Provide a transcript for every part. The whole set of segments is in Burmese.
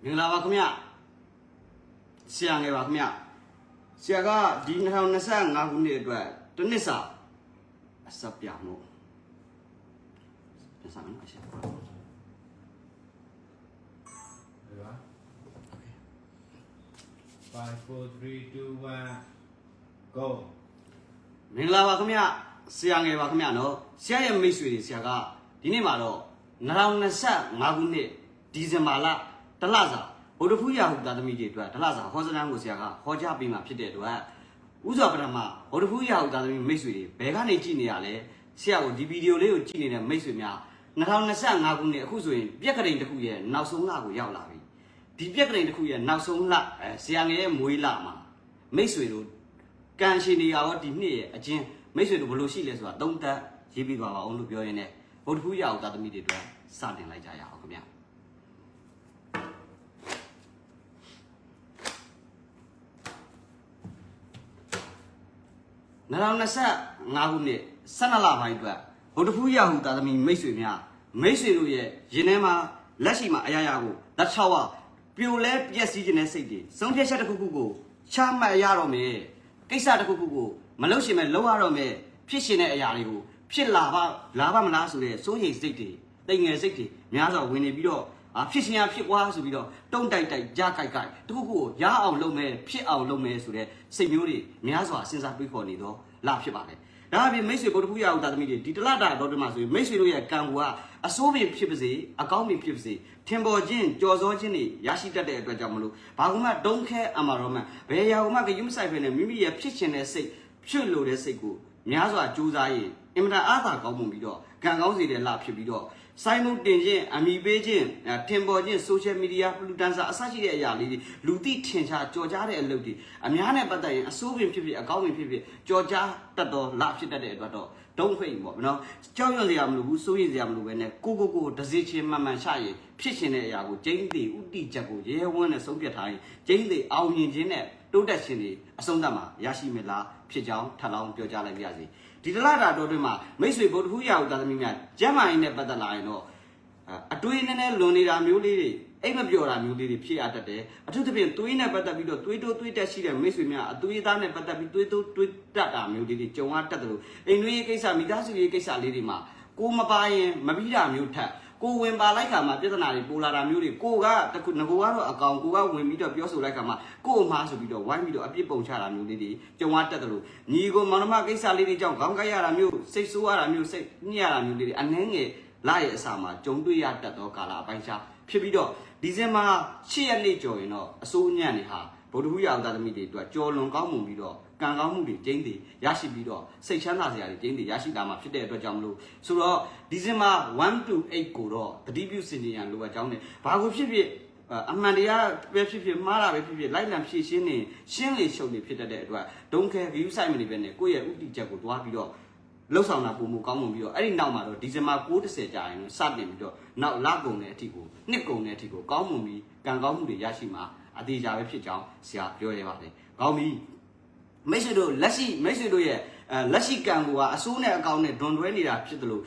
မင်္ဂလာပါခင်ဗျဆရာငယ်ပါခင်ဗျဆရာကဒီ2025ခုနှစ်အတွက်တစ်နှစ်စာအစပ်ပြမှုပြန်စားမယ်နော်ဆရာ 5 4 3 2 1 go မင်္ဂလာပါခင်ဗျဆရာငယ်ပါခင်ဗျနော်ဆရာရဲ့မိတ်ဆွေတွေဆရာကဒီနေ့မှာတော့2025ခုနှစ်ဒီဇင်ဘာလတလစာဗုဒ္ဓဖူးရာဟုသားသမီးတွေအတွက်တလစာဟောစတန်းကိုဆရာကဟောကြားပေးမှာဖြစ်တဲ့အတွက်ဥစွာပထမဗုဒ္ဓဖူးရာဟုသားသမီးမိတ်ဆွေတွေဘယ်ကနေကြည့်နေရလဲဆရာကိုဒီဗီဒီယိုလေးကိုကြည့်နေတဲ့မိတ်ဆွေများ2025ခုနှစ်အခုဆိုရင်ပြက်ကလေးတစ်ခုရဲ့နောက်ဆုံးလကိုရောက်လာပြီဒီပြက်ကလေးတစ်ခုရဲ့နောက်ဆုံးလဆရာငယ်ရဲ့မွေးလမှာမိတ်ဆွေတို့ကံရှင်တွေရောဒီနှစ်ရဲ့အချင်းမိတ်ဆွေတို့ဘယ်လိုရှိလဲဆိုတာသုံးသပ်ရေးပြီးသွားပါအောင်လို့ပြောရင်းနဲ့ဗုဒ္ဓဖူးရာဟုသားသမီးတွေအတွက်စတင်လိုက်ကြရအောင်ခင်ဗျာ2025ခုနှစ်12လပိုင်းအတွက်ဗုဒ္ဓဖူးရာဟုသားသမီးမိတ်ဆွေများမိတ်ဆွေတို့ရဲ့ရင်ထဲမှာလက်ရှိမှာအရာရာကိုလက်ချောက်ဝပြိုလဲပြက်စီးခြင်းနဲ့စိတ်တွေဆုံးဖြတ်ချက်တစ်ခုခုကိုချမှတ်ရတော့မယ်ကိစ္စတစ်ခုခုကိုမလုပ်ရှင်မဲ့လုပ်ရတော့မယ်ဖြစ်ရှင်တဲ့အရာတွေကိုဖြစ်လာပါမလားဆိုတဲ့စိုးရိမ်စိတ်တွေတိမ်ငယ်စိတ်တွေများစွာဝင်နေပြီးတော့ဖြစ်ရှင်ရဖြစ်ွားဆိုပြီးတော့တုံးတိုက်ကြားကြိုက်တခုခုကိုရအောင်လုပ်မယ်ဖြစ်အောင်လုပ်မယ်ဆိုတဲ့စိတ်မျိုးတွေများစွာစဉ်းစားတွေးခေါ်နေတော့လာဖြစ်ပါတယ်ဒါအပြင်မိတ်ဆွေဗုဒ္ဓဖူးရာဟုသားသမီးတွေဒီတလတာတော့ဒီမှာဆိုရင်မိတ်ဆွေတို့ရဲ့ကံကအစိုးပင်ဖြစ်ပါစေအကောင်းပင်ဖြစ်ပါစေထင်ပေါ်ခြင်းကြော်စောခြင်းတွေရရှိတတ်တဲ့အတွက်ကြောင့်မလို့ဘာကမှဒုံခဲအမှာတော့မှဘယ်ရာကမှဂယုမဆိုင်ဖ ೇನೆ မိမိရဲ့ဖြစ်ခြင်းတဲ့စိတ်ဖြစ်လို့တဲ့စိတ်ကိုများစွာကြိုးစားရင်အင်မတန်အားသာကောင်းမှုပြီးတော့ကံကောင်းစေတဲ့လဖြစ်ပြီးတော့စိုင်းမှုတင်ခြင်းအမိပေးခြင်းထင်ပေါ်ခြင်း social media ပလူတန်စာအစရှိတဲ့အရာလေးတွေလူသိထင်ရှားကြော်ကြားတဲ့အလုပ်တွေအများနဲ့ပတ်သက်ရင်အစိုးပင်ဖြစ်ဖြစ်အကောင်းပင်ဖြစ်ဖြစ်ကြော်ကြားတတ်တော့လဖြစ်တတ်တဲ့အတွက်တော့ဒုံဖိတ်ပေါ့နော်ကြောက်ရွံ့စရာမလိုဘူးစိုးရိမ်စရာမလိုပဲနဲ့ကိုတစည်းချင်းမှန်ရှာရင်ဖြစ်ရှင်တဲ့အရာကိုကျင်းသေးဥတီချက်ကိုရဲဝန်းနဲ့ဆုံးဖြတ်ထားရင်ကျင်းသေးအောင်မြင်ခြင်းနဲ့တိုးတက်ခြင်းတွေအဆုံးသတ်မှာရရှိမလားဖြစ်ကြောင်းထပ်လောင်းပြောကြားလိုက်ပါရစေဒီတလတာတော့တွင်မှာမိတ်ဆွေဗုဒ္ဓဖူးရာဟုသားသမီးများကျမ်းမာရေးနဲ့ပတ်သက်လာရင်တော့အတွေးနည်းနည်းလွန်နေတာမျိုးလေးတွေအိမ်မပြောတာမျိုးလေးတွေဖြစ်ရတတ်တယ်အထူးသဖြင့်သွေးနဲ့ပတ်သက်ပြီးတော့သွေးတိုးသွေးတက်ရှိတဲ့မိတ်ဆွေများအသွေးသားနဲ့ပတ်သက်ပြီးသွေးတိုးသွေးတက်တာမျိုးလေးတွေကြုံရတတ်တယ်လို့အိမ်တွင်းရေးကိစ္စမိသားစုရေးကိစ္စလေးတွေမှာကိုမပါရင်မပြီးတာမျိုးထက်ကိုဝင်ပါလိုက်ခါမှာပြဿနာတွေပိုလာတာမျိုးတွေကိုကတခုငကိုကတော့အကောင်ကိုကဝင်ပြီးတော့ပြောဆိုလိုက်ခါမှာကို့အမားဆိုပြီးတော့ဝိုင်းပြီးတော့အပြစ်ပုံချတာမျိုးလေးတွေကြုံရတတ်တယ်လို့ညီကိုမောင်နှမကိစ္စလေးတွေကြောင့်ခေါင်းကိုက်ရတာမျိုးစိတ်ဆိုးရတာမျိုးစိတ်ညစ်ရတာမျိုးလေးတွေအနှဲငယ်လာရဲ့အစာမှာကြုံတွေ့ရတတ်သောကာလအပိုင်းခြားဖြစ်ပြီးတော့ဒီဇင်ဘာ10ရက်နေ့ကျော်ရင်တော့အစိုးညံ့နေဟာဗုဒ္ဓဟူးရာဟုသားသမီးတွေအတွက်ကြော်လွန်ကောင်းမှုပြီးတော့ကံကောင်းမှုတွေကျင်းသေးရရှိပြီးတော့စိတ်ချမ်းသာစရာတွေကျင်းသေးရရှိတာမှဖြစ်တဲ့အတွက်ကြောင့်မလို့ဆိုတော့ဒီဇင်ဘာ1 to 8ကိုတော့တတိပြုစင်ကြံလိုအပ်ကြောင်းနဲ့ဘာကိုဖြစ်အမှန်တရားပဲဖြစ်မှားတာပဲဖြစ်လိုက်လံဖြည့်ရှင်းနေရှင်းလေရှုပ်နေဖြစ်တတ်တဲ့အတွက်ဒုံခဲ view site မနေပဲနဲ့ကိုယ့်ရဲ့ဥတီချက်ကိုတွားပြီးတော့လှုပ်ဆောင်တာပုံမကောင်းမှုပြီးတော့အဲ့ဒီနောက်မှာတော့ဒီဇင်ဘာ9-10ကြာရင်စတင်ပြီးတော့နောက်လကုန်တဲ့အထိကိုနှစ်ကုန်တဲ့အထိကိုကောင်းမှုပြီးကံကောင်းမှုတွေရရှိမှာအသေးချာပဲဖြစ်ကြောင်းဆရာပြောရပါတယ်ကောင်းပြီမိတ်ဆွေတို့လက်ရှိမိတ်ဆွေတို့ရဲ့လက်ရှိကံကအစိုးနဲ့အကောင်းနဲ့ဒွန်တွဲနေတာဖြစ်တယ်လို့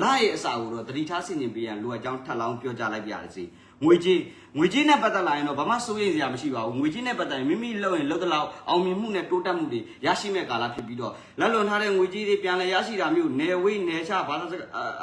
လရဲ့အစာကိုတော့တတိထားဆင်ခြင်ပေးရန်လိုအပ်ကြောင်းထပ်လောင်းပြောကြားလိုက်ပြရစီငွေကြေးနဲ့ပတ်သက်လာရင်တော့ဘာမှစိုးရိမ်စရာမရှိပါဘူးငွေကြေးနဲ့ပတ်သက်ရင်မိမိလုပ်ရင်လုပ်တဲ့လောက်အောင်မြင်မှုနဲ့တိုးတက်မှုတွေရရှိမဲ့ကာလဖြစ်ပြီးတော့လက်လွန်ထားတဲ့ငွေကြေးတွေပြန်လည်ရရှိတာမျိုးနယ်ဝေးနယ်ချဘာသာ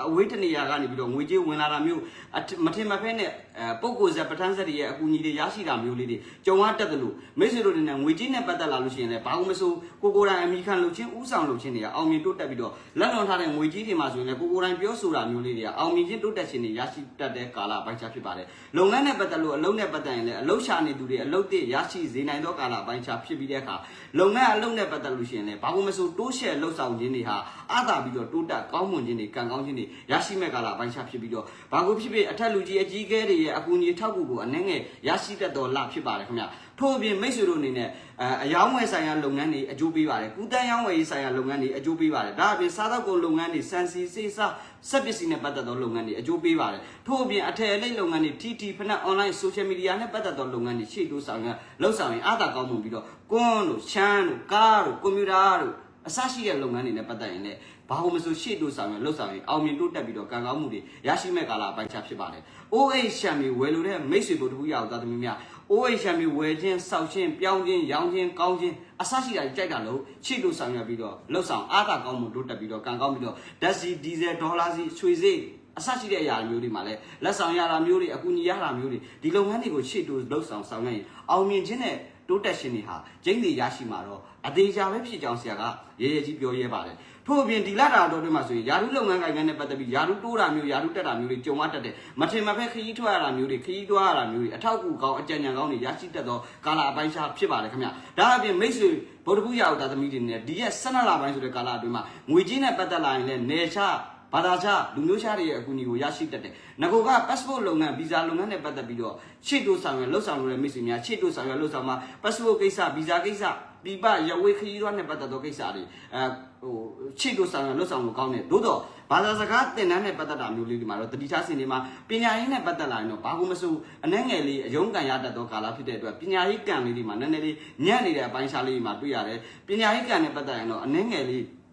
အဝေးတနေရာကနေပြီးတော့ငွေကြေးဝင်လာတာမျိုးမထင်မဖဲနဲ့ပုံကိုယ်ဆက်ပဋ္ဌာန်းဆက်တွေရဲ့အကူအညီတွေရရှိတာမျိုးလေးတွေကြုံရတတ်တယ်လို့မိတ်ဆွေတို့တွေနဲ့ငွေကြေးနဲ့ပတ်သက်လာလို့ရှိရင်လည်းဘာလို့မဆိုကိုယ်တိုင်အမိခံလုပ်ခြင်းဥဆောင်လုပ်ခြင်းတွေကအောင်မြင်တိုးတက်ပြီးတော့လက်လွန်ထားတဲ့ငွေကြေးတွေမှာဆိုရင်လည်းကိုယ်တိုင်ပြောဆိုတာမျိုးလေးတွေကအောင်မြင်ခြင်းတိုးတက်ခြင်းတွေရရှိတတ်တဲ့ကာလပိုင်းခြားဖြစ်ပါတယ်လုပ်ငန်းနဲ့ပတ်သက်လို့အလုံးနဲ့ပတ်သက်ရင်လည်းအလုံးရှာနေသူတွေအလုံးတည့်ရရှိစေနိုင်သောကာလပိုင်းခြားဖြစ်ပြီးတဲ့အခါလုပ်ငန်းအလုံးနဲ့ပတ်သက်လို့ရှိရင်လည်းဘာလို့မဆိုတိုးရှယ်လှုပ်ဆောင်ခြင်းတွေဟာအားသာပြီးတော့တိုးတက်ကောင်းမွန်ခြင်းတွေကံကောင်းခြင်းတွေရရှိမဲ့ကာလပိုင်းခြားဖြစ်ပြီးတော့ဘာကိုဖြစ်အထက်လူကြီးအကြီးကဲတွေရဲ့အကူအညီထောက်ကူကိုအနှဲငယ်ရရှိတတ်သောလဖြစ်ပါတယ်ခင်ဗျထို့အပြင်မိတ်ဆွေတို့အနေနဲ့အယောင်းဝယ်ဆိုင်ရာလုပ်ငန်းတွေအကျိုးပေးပါတယ်ကုသရောင်းဝယ်ရေးဆိုင်ရာလုပ်ငန်းတွေအကျိုးပေးပါတယ်ဒါအပြင်စားသောက်ကုန်လုပ်ငန်းတွေစံစီစေးစားစက်ပစ္စည်းနဲ့ပတ်သက်သောလုပ်ငန်းတွေအကျိုးပေးပါတယ်ထို့အပြင်အထည်အလိပ်လုပ်ငန်းတွေ TT ဖက် online social media နဲ့ပတ်သက်သောလုပ်ငန်းတွေရှေ့တိုးဆောင်ရင်အားသာကောင်းမှုပြီးတော့ကွန်းတို့ချမ်းတို့ကားတို့ကွန်ပျူတာတို့အစရှိတဲ့လုပ်ငန်းတွေနဲ့ပတ်သက်ရင်လည်းဘာ ဘာလို့မဆိုရှေ့တိုးဆောင်ရလှုပ်ဆောင်ရင်အောင်မြင်တိုးတက်ပြီးတော့ကံကောင်းမှုတွေရရှိမဲ့ကာလအပိုင်းခြားဖြစ်ပါတယ်။ OH ရှမ်မီဝယ်လို့တဲ့မိတ်ဆွေတို့တခုရအောင်သားသမီးများ OH ရှမ်မီဝယ်ခြင်းစောက်ခြင်းပြောင်းခြင်းရောင်းခြင်းကောင်းခြင်းအစရှိတာကြိုက်တာလို့ရှေ့တိုးဆောင်ရပြီးတော့လှုပ်ဆောင်အားသာကောင်းမှုတိုးတက်ပြီးတော့ကံကောင်းပြီးတော့ဓာတ်ဆီဒီဇယ်ဒေါ်လာဆီရွှေဆီအစရှိတဲ့အရာမျိုးတွေမှာလည်းလက်ဆောင်ရတာမျိုးတွေအကူအညီရတာမျိုးတွေဒီလုပ်ငန်းတွေကိုရှေ့တိုးလှုပ်ဆောင်ဆောင်ရရင်အောင်မြင်ခြင်းနဲ့တိုးတက်ရှင်တွေဟာကျင်းတွေရရှိမှာတော့အသေးချာပဲဖြစ်ကြောင်းဆရာကရဲရဲကြီးပြောရဲပါတယ်ထို့အပြင်ဒီလာတာတော်တွေမှာဆိုရင်ယာရုလုပ်ငန်းကိုင်ငန်းနဲ့ပတ်သက်ပြီးယာရုတိုးတာမျိုးယာရုတက်တာမျိုးတွေကြုံရတတ်တယ်မထင်မှတ်ဖက်ခရီးထွက်ရတာမျိုးတွေခရီးသွားရတာမျိုးတွေအထောက်အကူကောင်းအကြံဉာဏ်ကောင်းတွေရရှိတတ်သောကာလအပိုင်းခြားဖြစ်ပါတယ်ခင်ဗျဒါအပြင်မိတ်ဆွေဗုဒ္ဓဘုရားဥဒ္ဒသမီးတွေနဲ့ဒီရက်12လပိုင်းဆိုတဲ့ကာလအတွင်းမှာငွေကြေးနဲ့ပတ်သက်လာရင်လည်းနေချဘာသာခြားလူမျိုးခြားတွေရဲ့အကူအညီကိုရရှိတတ်တယ်။ငါက passport လုပ်ငန်း visa လုပ်ငန်းနဲ့ပတ်သက်ပြီးတော့ရှေ့တိုးဆောင်ရလှုပ်ဆောင်လို့တဲ့မိတ်ဆွေများရှေ့တိုးဆောင်ရလှုပ်ဆောင်မှာ passport ကိစ္စ visa ကိစ္စပြပရဝေးခရီးသွားနဲ့ပတ်သက်သောကိစ္စတွေရှေ့တိုးဆောင်ရလှုပ်ဆောင်လို့ကောင်းတယ်။သို့တော့ဘာသာစကားသင်တန်းနဲ့ပတ်သက်တာမျိုးလေးဒီမှာတော့တတိထားစင်တွေမှာပညာရေးနဲ့ပတ်သက်လာရင်တော့ဘာကိုမဆိုအနှဲငယ်လေးအယုံကံရတတ်သောကာလဖြစ်တဲ့အတွက်ပညာရေးကံလေးဒီမှာနည်းနည်းလေးညံ့နေတဲ့အပိုင်းခြားလေးဒီမှာတွေ့ရတယ်။ပညာရေးကံနဲ့ပတ်သက်ရင်တော့အနှဲငယ်လေး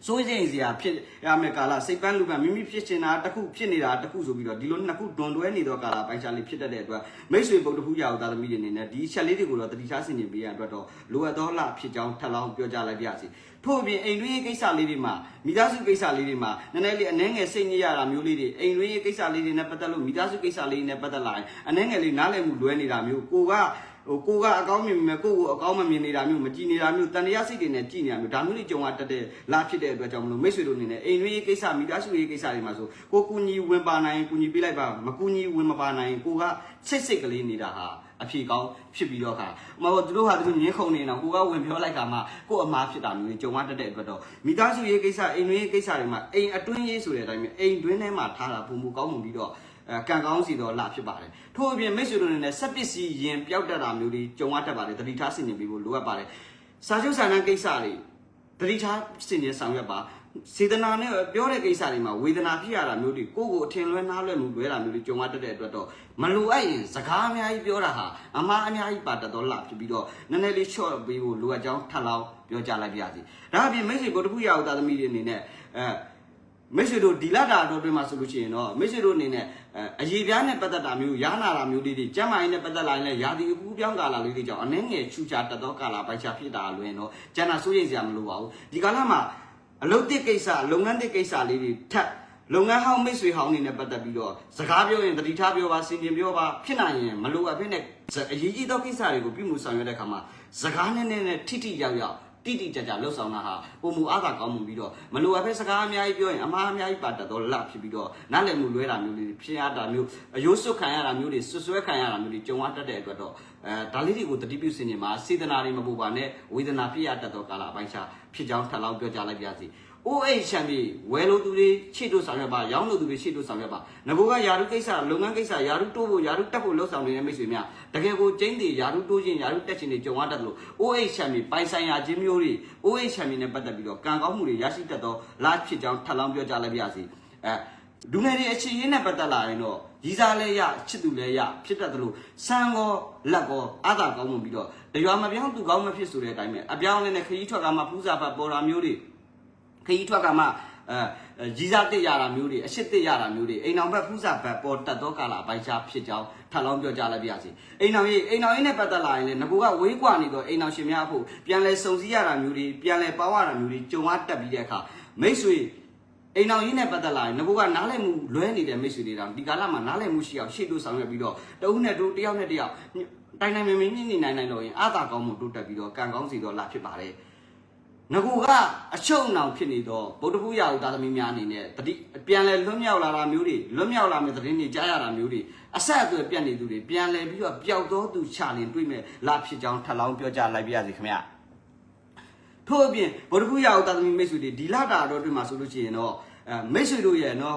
စိုးရိမ်စရာဖြစ်ရမယ့်ကာလစိတ်ပန်းလူပန်းမိမိဖြစ်ချင်တာတစ်ခုဖြစ်နေတာတစ်ခုဆိုပြီးတော့ဒီလိုနှစ်ခုတွန်တွဲနေသောကာလပိုင်းခြားလေးဖြစ်တတ်တဲ့အတွက်မိတ်ဆွေဗုဒ္ဓဖူးရာသားသမီးတွေအနေနဲ့ဒီချက်လေးတွေကိုတော့တတိထားဆင်ခြင်ပေးရတဲ့အတွက်တော့လိုအပ်သောလဖြစ်ကြောင်းထပ်လောင်းပြောကြားလိုက်ပါရစေထို့အပြင်အိမ်တွင်းရေးကိစ္စလေးတွေမှာမိသားစုကိစ္စလေးတွေမှာနည်းနည်းလေးအနှဲငယ်စိတ်ညစ်ရတာမျိုးလေးတွေအိမ်တွင်းရေးကိစ္စလေးတွေနဲ့ပတ်သက်လို့မိသားစုကိစ္စလေးတွေနဲ့ပတ်သက်လာရင်အနှဲငယ်လေးနားလည်မှုလွဲနေတာမျိုးကိုကအကောင်းမြင်မယ်ကိုကိုအကောင်းမမြင်နေတာမျိုးမကြည်နေတာမျိုးတန်တရားစိတ်တွေနဲ့ကြည်နေတာမျိုးဒါမျိုးတွေကြုံရတတ်တဲ့လားဖြစ်တဲ့အတွက်ကြောင့်မလို့မိတ်ဆွေတို့အနေနဲ့အိမ်တွင်းရေးကိစ္စမိသားစုရေးကိစ္စတွေမှာဆိုကိုကူညီဝင်ပါနိုင်ကူညီပေးလိုက်ပါမကူညီဝင်မပါနိုင်ကိုကစိတ်ကလေးနေတာဟာအဖြေကောင်းဖြစ်ပြီးတော့ခါမဟုတ်သူတို့ဟာသူတို့ငင်းခုန်နေတော့ကိုကဝင်ပြောလိုက်တာမှကိုအမားဖြစ်တာမျိုးတွေကြုံရတတ်တဲ့အတွက်တော့မိသားစုရေးကိစ္စအိမ်တွင်းရေးကိစ္စတွေမှာအိမ်အတွင်းရေးဆိုတဲ့အတိုင်းပဲအိမ်တွင်းထဲမှာထားတာပုံမူကောင်းမှုပြီးတော့ကံကောင်းစီတော့လာဖြစ်ပါတယ်ထို့အပြင်မိတ်ဆွေတို့အနေနဲ့စက်ပစ္စည်းရင်ပျောက်တတ်တာမျိုးတွေကြုံရတတ်ပါတယ်တတိထားဆင်ခြင်ပေးဖို့လိုအပ်ပါတယ်စာချုပ်စာတမ်းကိစ္စတွေတတိထားဆင်ခြင်ဆောင်ရွက်ပါစေတနာနဲ့ပြောတဲ့ကိစ္စတွေမှာဝေဒနာဖြစ်ရတာမျိုးတွေကိုယ့်ကိုအထင်လွဲနားလွဲမှုလွဲတာမျိုးတွေကြုံရတတ်တဲ့အတွက်တော့မလိုအပ်ရင်စကားအများကြီးပြောတာဟာအမှားအများကြီးပါတတ်တော့လာဖြစ်ပြီးတော့နည်းနည်းလေး short ပေးဖို့လိုအပ်ကြောင်းထပ်လောင်းပြောကြားလိုက်ပါရစေဒါအပြင်မိတ်ဆွေဗုဒ္ဓဘုရားဥဒ္ဒသမီးတွေအနေနဲ့မိတ်ဆွေတို့ဒီလာတာတော့တွင်မှာဆိုလို့ရှိရင်တော့မိတ်ဆွေတို့အနေနဲ့အရေးပြားနဲ့ပတ်သက်တာမျိုးရားနာတာမျိုးလေးတွေကျမ်းမာရေးနဲ့ပတ်သက်လာရင်လည်းယာတီအကူပြောင်းကာလလေးတွေကြောင့်အနှဲငယ်ချူချာတက်သောကာလပိုင်းခြားဖြစ်တာလွင်တော့ကျန်တာစိုးရိမ်စရာမလိုပါဘူးဒီကာလမှာအလုပ်တစ်ကိစ္စလုပ်ငန်းတစ်ကိစ္စလေးတွေထပ်လုပ်ငန်းဟောင်းမိတ်ဆွေဟောင်းတွေနဲ့ပတ်သက်ပြီးတော့စကားပြောရင်တတိထားပြောပါစင်ပြင်ပြောပါဖြစ်နိုင်ရင်မလိုအပ်ဖြစ်တဲ့အရေးကြီးသောကိစ္စတွေကိုပြုမှုဆောင်ရွက်တဲ့အခါမှာစကားနဲ့ထိထိရောက်ရောက်တိတိကျကျလှုပ်ဆောင်တာဟာပုံမူအားသာကောင်းမှုပြီးတော့မလိုအပ်ပဲစကားအများကြီးပြောရင်အမှားအများကြီးပါတတ်တော့လဖြစ်ပြီးတော့နားလည်မှုလွဲတာမျိုးတွေဖြစ်ရတာမျိုးအယိုးစွတ်ခံရတာမျိုးတွေဆွဆွဲခံရတာမျိုးတွေကြုံရတတ်တဲ့အတွက်တော့ဒါလေးတွေကိုတတိပြုစင်နေမှာစေတနာတွေမပူပါနဲ့ဝေဒနာဖြစ်ရတတ်သောကာလအပိုင်းခြားဖြစ်ကြောင်းထပ်လောင်းပြောကြားလိုက်ပါစီOH ရှမ်းပြည်ဝယ်လို့သူတွေရှေ့တို့ဆောင်ရွက်ပါရောင်းလို့သူတွေရှေ့တို့ဆောင်ရွက်ပါငဘိုးကယာရုကိစ္စလုပ်ငန်းကိစ္စယာရုတိုးဖို့ယာရုတက်ဖို့လှုပ်ဆောင်နေတဲ့မိတ်ဆွေများတကယ်ကိုကျင်းတွေယာရုတိုးခြင်းယာရုတက်ခြင်းတွေကြုံရတတ်လို့ OH ရှမ်းပြည်ပိုင်ဆိုင်ရာခြင်းမျိုးတွေ OH ရှမ်းပြည်နဲ့ပတ်သက်ပြီးတော့ကံကောင်းမှုတွေရရှိတတ်သောလားဖြစ်ကြောင်းထပ်လောင်းပြောကြားလိုက်ပါစီဒုနယ်တွေအခြေရင်းနဲ့ပတ်သက်လာရင်တော့ရီစားလဲရချစ်သူလဲရဖြစ်တတ်တယ်လို့စံကောလက်ကောအားသာကောင်းမှုပြီးတော့တရွာမပြောင်းသူကောင်းမဖြစ်ဆိုတဲ့အတိုင်းပဲအပြောင်းလဲနဲ့ခရီးထွက်ကမှပူးစာပတ်ပေါ်တာမျိုးတွေခရီးထွက်ကမှကြီးစားတစ်ရတာမျိုးတွေအရှိတစ်ရတာမျိုးတွေအိမ်အောင်ဘက်ဖူးစာဘက်ပေါ်တက်သောကာလအပိုင်းခြားဖြစ်ကြောင်းထပ်လောင်းပြောကြားလိုက်ပါရစေအိမ်အောင်ရေးနဲ့ပတ်သက်လာရင်လည်းငကူကဝေးကွာနေတော့အိမ်အောင်ရှင်များအဖို့ပြန်လဲစုံစည်းရတာမျိုးတွေပြန်လဲပေါင်းရတာမျိုးတွေကြုံရတက်ပြီးတဲ့အခါမိတ်ဆွေအိမ်အောင်ရေးနဲ့ပတ်သက်လာရင်ငကူကနားလည်မှုလွဲနေတဲ့မိတ်ဆွေတွေတောင်ဒီကာလမှာနားလည်မှုရှိအောင်ရှေ့တိုးဆောင်ရွက်ပြီးတော့တဦးနဲ့တယောက်နဲ့တယောက်တိုင်တိုင်မင်းမင်းညှိနေနိုင်တော့ရင်အာသာကောင်းမှုတိုးတက်ပြီးတော့ကံကောင်းစီတော့လာဖြစ်ပါတယ်ငကူကအချုပ်အနှောင်ဖြစ်နေတော့ဗုဒ္ဓဘုရားဥဒ္ဒသမီးများအနေနဲ့တတိပြန်လဲလွတ်မြောက်လာတာမျိုးတွေလွတ်မြောက်လာမယ့်သတင်းတွေကြားရတာမျိုးတွေအဆက်အသွယ်ပြတ်နေသူတွေပြန်လဲပြီးတော့ပျောက်သောသူချလင်တွေ့မဲ့လာဖြစ်ကြောင်းထပ်လောင်းပြောကြားလိုက်ပါရစေခင်ဗျာထို့အပြင်ဗုဒ္ဓဘုရားဥဒ္ဒသမီးမိတ်ဆွေတွေဒီလာတာတော့တွေ့မှာဆိုလို့ရှိရင်တော့မိတ်ဆွေတို့ရဲ့နော်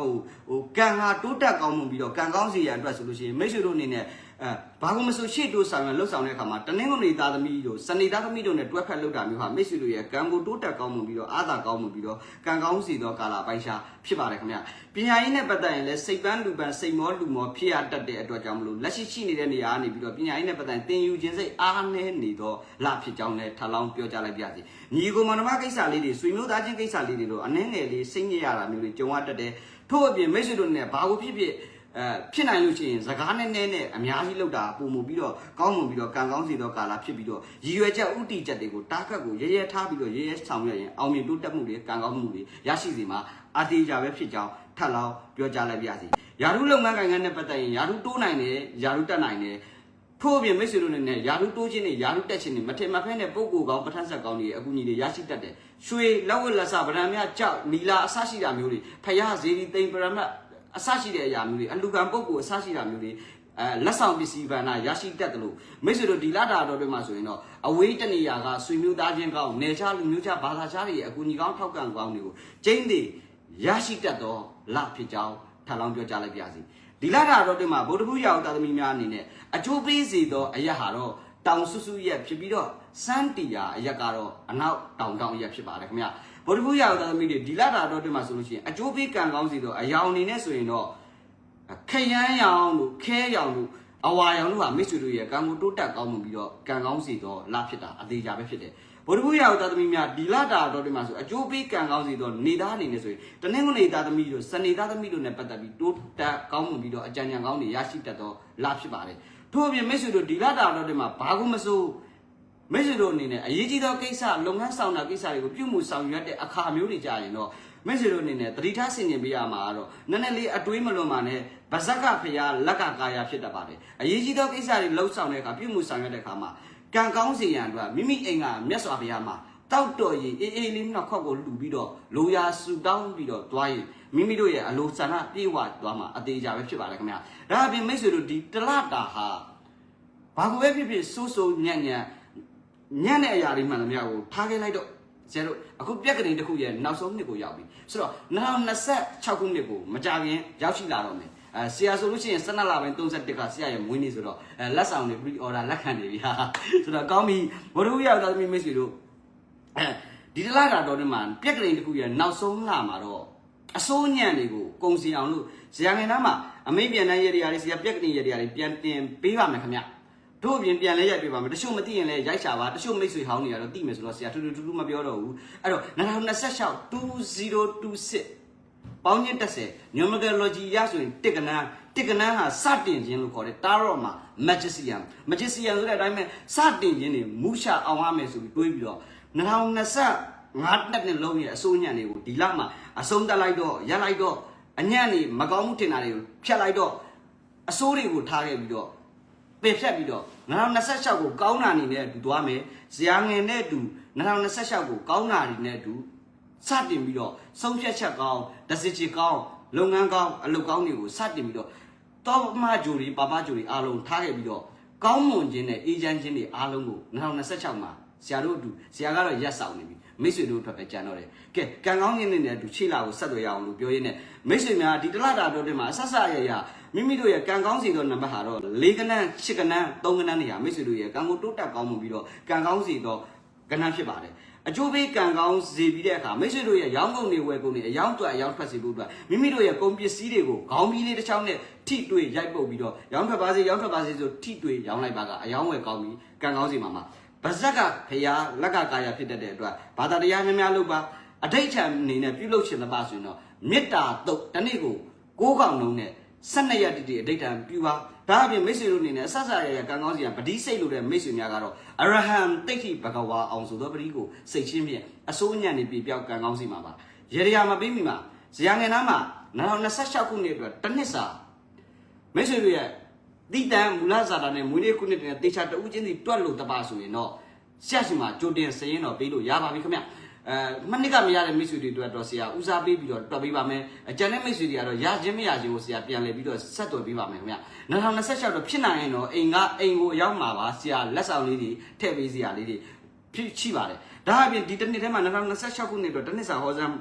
ဟိုကံဟာတိုးတက်ကောင်းမှုပြီးတော့ကံကောင်းစီရအတွက်ဆိုလို့ရှိရင်မိတ်ဆွေတို့အနေနဲ့ ဘာလို့မဆိုရှေ့တိုးဆောင်ရလှုပ်ဆောင်တဲ့အခါမှာတနင်္ဂနွေသားသမီးတို့စနေသားသမီးတို့နဲ့တွဲဖက်လှုပ်တာမျိုးဟာမိတ်ဆွေတို့ရဲ့ကံကိုတိုးတက်ကောင်းမှုပြီးတော့အားသာကောင်းမှုပြီးတော့ကံကောင်းစီသောကာလပိုင်းခြားဖြစ်ပါတယ်ခင်ဗျပညာရေးနဲ့ပတ်သက်ရင်လည်းစိတ်ပန်းလူပန်းစိတ်မောလူမောဖြစ်ရတတ်တဲ့အတွက်ကြောင့်မလို့လက်ရှိရှိနေတဲ့နေရာကနေပြီးတော့ပညာရေးနဲ့ပတ်သက်သင်ယူခြင်းစိတ်အားနည်းနေတော့လဖြစ်ကြောင်းလည်းထပ်လောင်းပြောကြားလိုက်ပါစီညီကိုမနမကိစ္စလေးတွေဆွေမျိုးသားချင်းကိစ္စလေးတွေတော့အနှဲငယ်လေးစိတ်ညစ်ရတာမျိုးတွေကြုံရတတ်တယ်ထို့အပြင်မိတ်ဆွေတို့နဲ့ဘာကိုဖြစ်နိုင်လို့ရှိရင်စကားနဲ့အများကြီးလောက်တာပုံမှုပြီးတော့ကောင်းမှုပြီးတော့ကံကောင်းစီသောကာလဖြစ်ပြီးတော့ရည်ရွယ်ချက်ဥတီချက်တွေကိုတားခတ်ကိုရဲထားပြီးတော့ရဲဆောင်ရွက်ရင်အောင်မြင်တိုးတက်မှုတွေကံကောင်းမှုတွေရရှိစီမှာအတေးကြပဲဖြစ်ကြောင်းထပ်လောင်းပြောကြားလိုက်ပါစီယာရုလုပ်ငန်းကိုင်ငန်းနဲ့ပတ်သက်ရင်ယာရုတိုးနိုင်တယ်ယာရုတက်နိုင်တယ်ထို့အပြင်မိတ်ဆွေတို့နဲ့ယာရုတိုးခြင်းနဲ့ယာရုတက်ခြင်းနဲ့မထင်မှတ်ဖဲနဲ့ပုံကိုကောင်းပဋ္ဌာန်းဆက်ကောင်းတွေအကူအညီတွေရရှိတတ်တယ်ရွှေလက်ဝတ်လက်စဗရန်မြကြောက်နီလာအစရှိတာမျိုးတွေဖယားဇေဒီသိမ်ပရမတ်အစရှိတဲ့အရာမျိုးတွေအလူကံပုဂ္ဂိုလ်အစရှိတာမျိုးတွေလက်ဆောင်ပစ္စည်းဗန္ဒရရှိတတ်တယ်လို့မိတ်ဆွေတို့ဒီလတာတော်တွေမှာဆိုရင်တော့အဝေးတနေရာကဆွေမျိုးသားချင်းကောင်းနယ်ခြားလူမျိုးခြားဘာသာခြားတွေအကူအညီကောင်းထောက်ကန်ကောင်းတွေကိုကျင်းတွေရရှိတတ်တော့လဖြစ်ကြောင်းထပ်လောင်းပြောကြားလိုက်ပါစီဒီလတာတော်တွေမှာဗုဒ္ဓဘုရားတာသမီများအနေနဲ့အကျိုးပေးစေသောအရာဟာတော့တောင်ဆုစုရက်ဖြစ်ပြီးတော့စန်းတီယာအရက်ကတော့အနောက်တောင်အရက်ဖြစ်ပါတယ်ခင်ဗျဗုဒ္ဓဘုရားတာသမီတွေဒီလတာတော်တွေမှာဆိုလို့ရှိရင်အကျိုးပေးကံကောင်းစေသောအယောင်အနေနဲ့ဆိုရင်တော့ခရမ်းရောင်တို့ခဲရောင်တို့အဝါရောင်တို့ဟာမိတ်ဆွေတို့ရဲ့ကံကိုတိုးတက်ကောင်းမှုပြီးတော့ကံကောင်းစေသောလဖြစ်တာအသေးချာပဲဖြစ်တယ်ဗုဒ္ဓဘုရားတာသမီများဒီလတာတော်တွေမှာဆိုအကျိုးပေးကံကောင်းစေသောနေသားအနေနဲ့ဆိုရင်တနင်္ဂနွေသားသမီးတို့စနေသားသမီးတို့နဲ့ပတ်သက်ပြီးတိုးတက်ကောင်းမှုပြီးတော့အကြံဉာဏ်ကောင်းတွေရရှိတတ်သောလဖြစ်ပါတယ်ထို့အပြင်မိတ်ဆွေတို့ဒီလတာတော်တွေမှာဘာကိုမဆိုမိတ်ဆွေတို့အနေနဲ့အရေးကြီးသောကိစ္စလုပ်ငန်းဆောင်တာကိစ္စတွေကိုပြုမှုဆောင်ရွက်တဲ့အခါမျိုးတွေကြာရင်တော့မိတ်ဆွေတို့အနေနဲ့တတိထားဆင်ခြင်ပေးရမှာကတော့နည်းနည်းလေးအတွေးမလွန်ပါနဲ့ဗဇက်ကဖျားလက်ကကာယဖြစ်တတ်ပါတယ်အရေးကြီးသောကိစ္စတွေလှုပ်ဆောင်တဲ့အခါပြုမှုဆောင်ရွက်တဲ့အခါမှာကံကောင်းစေရန်အတွက်မိမိအိမ်ကမြတ်စွာဘုရားမှာတောက်တော်ရင်အေးအေးလေးနှစ်ခေါက်ကိုလှူပြီးတော့လိုရာဆူတောင်းပြီးတော့တွားရင်မိမိတို့ရဲ့အလိုဆန္ဒပြေဝသွားမှာအသေးချာပဲဖြစ်ပါတယ်ခင်ဗျာဒါအပြင်မိတ်ဆွေတို့ဒီတလတာဟာဘာကိုပဲဖြစ်ဖြစ်စိုးစိုးညံ့တဲ့အရာတွေမှန်သမျှကိုထားခဲ့လိုက်တော့ကျဲတို့အခုပြက်ကလေးတစ်ခုရဲ့နောက်ဆုံးနှစ်ကိုရောက်ပြီဆိုတော့2026ခုနှစ်ကိုမကြခင်ရောက်ရှိလာတော့မယ်ဆရာဆိုလို့ရှိရင်12လပိုင်း31ကဆရာရဲ့မွေးနေ့ဆိုတော့လက်ဆောင်တွေ pre order လက်ခံနေပြီဟာဆိုတော့ကောင်းပြီဘုရားရောက်သားသမီးမိတ်ဆွေတို့ဒီတလားတာတော်တွေမှာပြက်ကလေးတစ်ခုရဲ့နောက်ဆုံးလမှာတော့အစိုးညံ့တွေကိုကုံစီအောင်လို့ဆရာငယ်သားမှာအမိပြန်တဲ့ရေတွေဆရာပြက်ကလေးရေတွေပြန်တင်ပေးပါမယ်ခင်ဗျတို့အပြင်ပြန်လဲရိုက်ပြပါမယ်တချို့မသိရင်လည်းရိုက်ချပါတချို့မိတ်ဆွေဟောင်းတွေကတော့သိမယ်ဆိုတော့ဆရာထူးထူးမပြောတော့ဘူးအဲ့တော့2026 2026ပေါင်းချင်း30 numerology ရဆိုရင်တစ်ကနန်းဟာစတင်ခြင်းလို့ခေါ်တယ်တာရော့မှာ magician ဆိုတဲ့အတိုင်းပဲစတင်ခြင်းတွေမူရှာအောင်ရမယ်ဆိုပြီးတွေးပြီးတော့2025နှစ်နဲ့လုံးရဲ့အစိုးညံ့တွေကိုဒီလမှာအဆုံးတက်လိုက်တော့ရက်လိုက်တော့အညံ့နေမကောင်းမှုထင်တာတွေကိုဖြတ်လိုက်တော့အစိုးတွေကိုထားခဲ့ပြီးတော့ပယ်ဖြတ်ပြီးတော့2026ကိုကောင်းတာနေနဲ့အတူသွားမယ်ဇာငယ်နဲ့အတူ2026ကိုကောင်းတာနေနဲ့အတူစတင်ပြီးတော့ဆုံးဖြတ်ချက်ကောင်းဒဇစ်ချီကောင်းလုပ်ငန်းကောင်းအလုပ်ကောင်းတွေကိုစတင်ပြီးတော့တောမဂျိုတွေပါပါဂျိုတွေအားလုံးထားခဲ့ပြီးတော့ကောင်းမွန်ခြင်းနဲ့အေးချမ်းခြင်းတွေအားလုံးကို2026မှာဆရာတို့အတူဆရာကတော့ရက်ဆောင်နေပြီမိတ်ဆွေတို့အတွက်ပဲကြံတော့တယ်ကဲကံကောင်းခြင်းနဲ့အတူခြေလာကိုဆက်သွယ်ရအောင်လို့ပြောရင်းနဲ့မိတ်ဆွေများဒီတလတာတော်တင်မှာအဆဆရမိမိတို့ရဲ့ကံကောင်းစီသောနံပါတ်ဟာတော့4ကနန်း8ကနန်း3ကနန်းနေရမိတ်ဆွေတို့ရဲ့ကံကိုတိုးတက်ကောင်းမှုပြီးတော့ကံကောင်းစီသောကနန်းဖြစ်ပါတယ်အကျိုးပေးကံကောင်းစေပြီးတဲ့အခါမိတ်ဆွေတို့ရဲ့ရောင်းကုန်တွေဝယ်ကုန်တွေအယောင်းတွက်အယောင်းထွက်စီဖို့အတွက်မိမိတို့ရဲ့ကုန်ပစ္စည်းတွေကိုခေါင်းပြီးလေးတစ်ချောင်းနဲ့ထိတွေ့ရိုက်ပုတ်ပြီးတော့ရောင်းထွက်ပါစေဆိုထိတွေ့ရောင်းလိုက်ပါကအယောင်းဝယ်ကောင်းပြီးကံကောင်းစီမှာဗဇက်ကဖျားလက်ကကာယဖြစ်တဲ့အတွက်ဘာသာတရားများလုပ်ပါအဋိဋ္ဌံအနေနဲ့ပြုလုပ်ခြင်းသပါဆိုရင်တော့မေတ္တာတုတ်တစ်နေ့ကို6កောင်လုံးနဲ့12ရက်တိအဋိဋ္ဌံပြုပါဒါအပြင်မိတ်ဆွေတို့အနေနဲ့အဆဆရကံကောင်းစီကပတိစိတ်လို့တဲ့မိတ်ဆွေများကတော့အရဟံတိဋ္ဌိဘဂဝါအောင်ဆိုသောပတိကိုစိတ်ချင်းဖြင့်အစိုးညံ့နေပြပြောက်ကံကောင်းစီမှာပါရေရမပြီးမိမှာဇာငယ်နားမှာ2026ခုနှစ်အတွက်တစ်နှစ်စာမိတ်ဆွေတို့ရဲ့တိတံမူလဇာတာနဲ့မွေးနေ့ခုနှစ်တည်းတေချာတဦးချင်းစီတွက်လို့တပါဆိုရင်တော့ဆရာရှင်မှာကြိုတင်စရင်တော့ပေးလို့ရပါပြီခင်ဗျမနစ်ကမရတဲ့မိတ်ဆွေတွေအတွက်တော့ဆရာဦးစားပေးပြီးတော့တွက်ပေးပါမယ်အကျန်တဲ့မိတ်ဆွေတွေကတော့ရခြင်းမရခြင်းကိုဆရာပြန်လည်ပြီးတော့ဆက်သွယ်ပေးပါမယ်ခင်ဗျ2026တော့ဖြစ်နိုင်ရင်တော့အိမ်ကိုရောက်မှာပါဆရာလက်ဆောင်လေးတွေထည့်ပေးစရာလေးတွေဖြစ်ရှိပါတယ် ဒါအပြင်ဒီတစ်နှစ်ထဲမှာ2026ခုနှစ်တော့တစ်နှစ်စာဟောစမ်း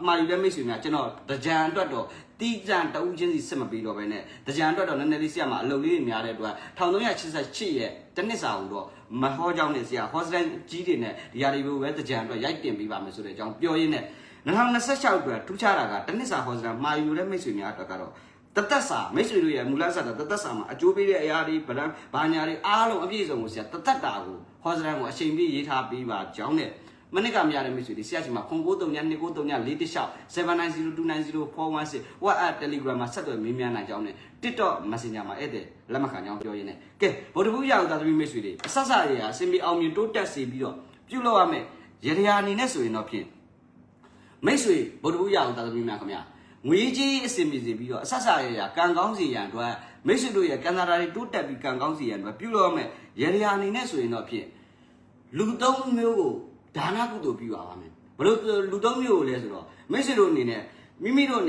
မှာယူတဲ့မိတ်ဆွေများကျွန်တော်တကြံအတွက်တော့တီးကြံတဦးချင်းစီစစ်မပြီးတော့ပဲနဲ့တကြံအတွက်တော့နည်းနည်းလေးဆရာမအလုပ်လေးတွေများတဲ့အတွက်1388ရဲ့တစ်နှစ်စာကိုတော့မဟောကြောင်းနဲ့ဆရာဟောစတန်ကြီးတွေနဲ့ဒီဟာတွေကိုပဲတကြံအတွက်ရိုက်တင်ပေးပါမယ်ဆိုတဲ့အကြောင်းပြောရင်းနဲ့2026အတွက်ထူးခြားတာကတစ်နှစ်စာဟောစတန်မှာယူတဲ့မိတ်ဆွေများအတွက်ကတော့တသက်စာမိတ်ဆွေတို့ရဲ့မူလစာတသက်စာမှာအကျိုးပေးတဲ့အရာတွေဗလာဘာညာတွေအားလုံးအပြည့်စုံကိုဆရာတသက်တာကိုဟောစတန်ကိုအချိန်ပြည့်ရေးထားပေးပါကြောင်းနဲ့မနစ်ကမရတဲ့မိတ်ဆွေတွေဆရာရှင်မှာ09392946 790290416 WhatsApp Telegram မှာဆက်သွယ်မေးမြန်းနိုင်ကြောင်းနဲ့ TikTok Messenger မှာဧည့်သည်လက်မခံကြောင်းပြောရင်းနဲ့ကဲဗုဒ္ဓဘုရားကိုသာသမီမိတ်ဆွေတွေအဆက်ဆက်ရအစင်ပြီးအောင်မြင်တိုးတက်စေပြီးတော့ပြုလုပ်ရမယ်ရတရားအနေနဲ့ဆိုရင်တော့ဖြင့်မိတ်ဆွေဗုဒ္ဓဘုရားကိုသာသမီများခင်ဗျာငွေကြီးအစင်ပြေစေပြီးတော့အဆက်ဆက်ရကံကောင်းစီရန်အတွက်မိတ်ဆွေတို့ရဲ့ကံသာဓာတ်တွေတိုးတက်ပြီးကံကောင်းစီရန်အတွက်ပြုလုပ်ရမယ်ရတရားအနေနဲ့ဆိုရင်တော့ဖြင့်လူသုံးမျိုးကိုဒါနကုသိုလ်ပြုရပါမယ်ဘလို့လူသုံးမျိုးကိုလဲဆိုတော့မိတ်ဆွေတို့အနေနဲ့မိမိတို့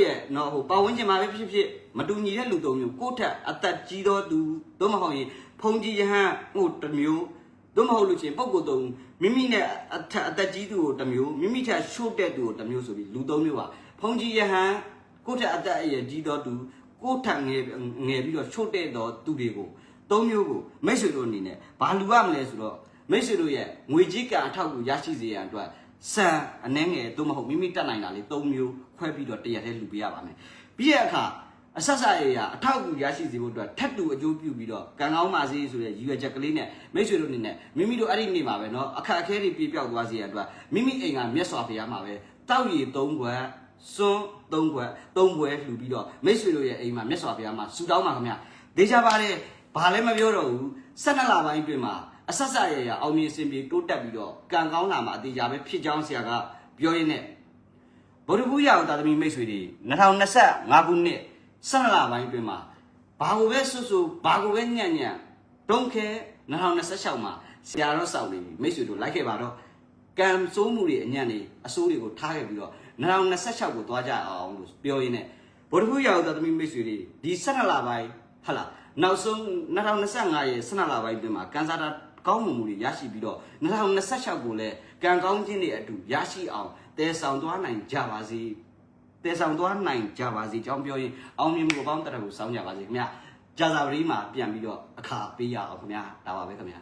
ရဲ့နော်ဟိုပတ်ဝန်းကျင်မှာပဲဖြစ်ဖြစ်မတူညီတဲ့လူသုံးမျိုးကိုယ့်ထက်အသက်ကြီးသောသူတို့မဟုတ်ရင်ဖုန်ကြီးယဟန်ဟိုတစ်မျိုးတို့မဟုတ်လို့ချင်းပုဂ္ဂိုလ်သုံးမိမိနဲ့အသက်ကြီးသူကိုတစ်မျိုးမိမိထက်ရှို့တဲ့သူကိုတစ်မျိုးဆိုပြီးလူသုံးမျိုးပါဖုန်ကြီးယဟန်ကိုယ့်ထက်အသက်အရွယ်ကြီးသောသူကိုယ့်ထက်ငယ်ပြီးတော့ရှို့တဲ့သောသူတွေကိုသုံးမျိုးကိုမိတ်ဆွေတို့အနေနဲ့ဘာလူရမလဲဆိုတော့မိတ်ဆွေတို့ရဲ့ငွေကြီးကံအထောက်ကိုရရှိစေရန်အတွက်စံအနှဲငယ်သို့မဟုတ်မိမိတက်နိုင်တာလေး၃မျိုးခွဲပြီးတော့တရက်တည်းလှူပေးရပါမယ်ပြီးတဲ့အခါအဆက်ဆက်ရအထောက်ကိုရရှိစေဖို့အတွက်ထပ်တူအကျိုးပြုပြီးတော့ကံကောင်းပါစေဆိုတဲ့ရည်ရွယ်ချက်ကလေးနဲ့မိတ်ဆွေတို့အနေနဲ့မိမိတို့အဲ့ဒီနေ့မှာပဲเนาะအခက်အခဲတွေပြေပြောက်သွားစေရန်အတွက်မိမိအိမ်ကမြတ်စွာဘုရားမှာပဲတောက်ရည်၃ခွက်စွန်း၃ခွက်၃ပွဲလှူပြီးတော့မိတ်ဆွေတို့ရဲ့အိမ်မှာမြတ်စွာဘုရားမှာဆူတောင်းပါခင်ဗျဒေချာပါတယ်ဘာလည်းမပြောတော့ဘူး12လပိုင်းအတွင်းမှာအဆက်ဆက်ရအောင်မြင်စင်ပြေတိုးတက်ပြီးတော့ကံကောင်းလာမှာအသေးချာပဲဖြစ်ကြောင်းဆရာကပြောရင်းနဲ့ဗုဒ္ဓဘုရားသာသမီမိတ်ဆွေတွေ2025ခုနှစ်12လပိုင်းအတွင်းမှာဘာကိုပဲဆွဆွဘာကိုပဲညံ့တုံးခဲ2026မှာဆရာတော်ဆောက်နေပြီမိတ်ဆွေတို့လိုက်ခဲ့ပါတော့ကံစိုးမှုတွေအညံ့တွေအစိုးတွေကိုထားခဲ့ပြီးတော့2026ကိုသွားကြအောင်လို့ပြောရင်းနဲ့ဗုဒ္ဓဘုရားသာသမီမိတ်ဆွေတွေဒီ12လပိုင်းဟလာနောက်ဆုံး2025ရဲ့12လပိုင်းအတွင်းမှာကံစားတာကောင်းမှုတွေရရှိပြီးတော့2026ကိုလည်းကံကောင်းခြင်းတွေအတူရရှိအောင်တည်ဆောင်သွားနိုင်ကြပါစေတည်ဆောင်သွားနိုင်ကြပါစေကြောင်းပြောရင်အောင်မြင်မှုအပေါင်းတရကိုစောင်းကြပါစေခင်ဗျာကြာစာပရိမှာပြန်ပြီးတော့အခါပေးရအောင်ခင်ဗျာဒါပါပဲခင်ဗျာ